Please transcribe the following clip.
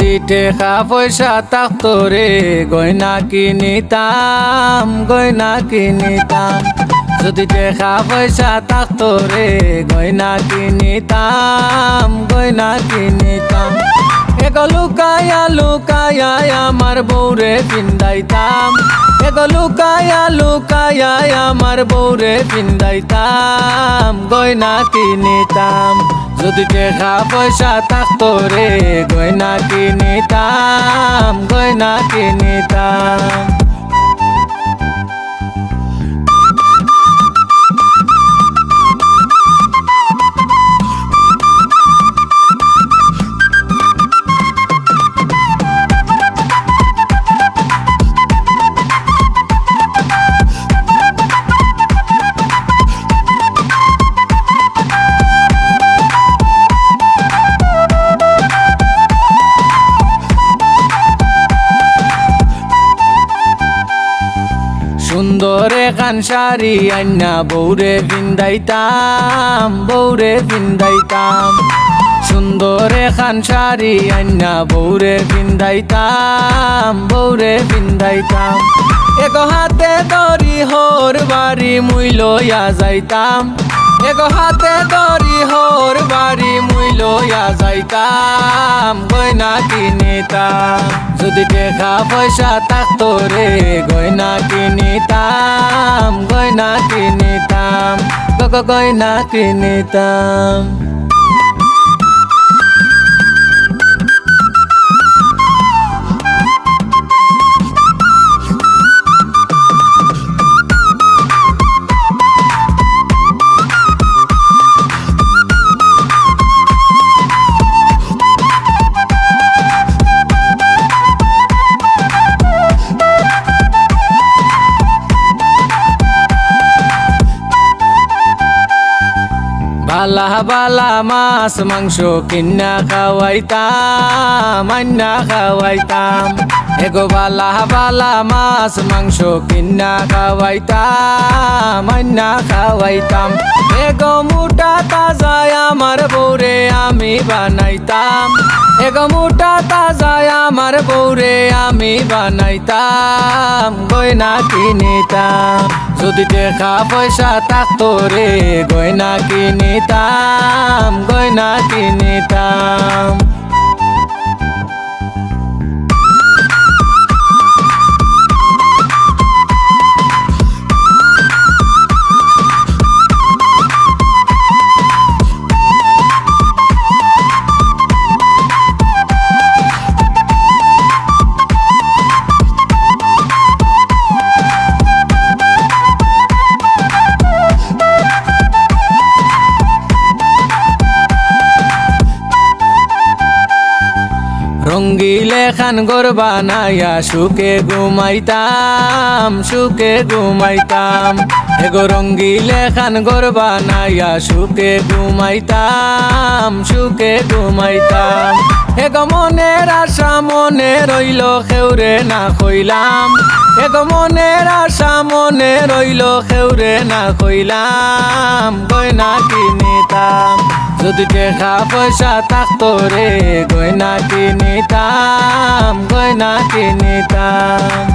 যদি টেকা পয়সা থাকতো রে গয়না কিনিতাম গয়না কিনিতাম। যদি টেকা পয়সা থাকতো রে গয়না কিনিতাম গয়না কিনিতাম। এগো লুকায়া লুকায়া আমার বউরে পিন্দাইতাম। এগো লুকায়া লুকায়া আমার বউরে পিন্দাইতাম গয়না কিনিতাম। যদি টেকা পয়সা থাকতো রে গয়না কিনিতাম গয়না কিনিতাম। সুন্দর এখান শাড়ি আইনা বউরে পিন্দাইতাম বউরে পিন্দাইতাম। সুন্দর এখান শাড়ি আইনা বউরে পিন্দাইতাম বউরে পিন্দাইতাম। এগো হাতে ধরি হোর বাড়ি মুই লইয়া যাইতাম। এগো হাতে ধরি হোর বাড়ি মুই লইয়া যাইতাম গয়না কিনিতাম। যদি টেকা পয়সা থাকতো রে গয়না কিনিতাম গয়না কিনিতাম গয়না কিনিতাম। বালা বালা মাছ মাংস কিনা খাওয়াইতাম আন্না খাওয়াইতাম। এগো বালা বালা মাছ মাংস কিনা খাওয়াইতাম আন্না খাওয়াইতাম। এগো মোটা তাজা আমার বউরে আমি বানাইতাম। এগো মোটা তাজা আমার বউরে আমি বানাইতাম গয়না কিনিতাম। যদি টেকা পয়সা থাকতো রে গয়না কিনিতাম গয়না কিনিতাম। রঙ্গিলে খান ঘর বানাইয়া সুখে ঘুমাইতাম সুখে ঘুমাইতাম। এগো রঙ্গিলে খান ঘর বানাইয়া সুখে ঘুমাইতাম সুখে ঘুমাইতাম। এগো মনের আশা মনে রইল খেউরে না কইলাম। এগো মনের আশা মনে রইল খেউরে না কইলাম গয়না কিনিতাম। যদি টেকা পয়সা থাকতো রে গয়না কিনিতাম গয়না কিনিতাম।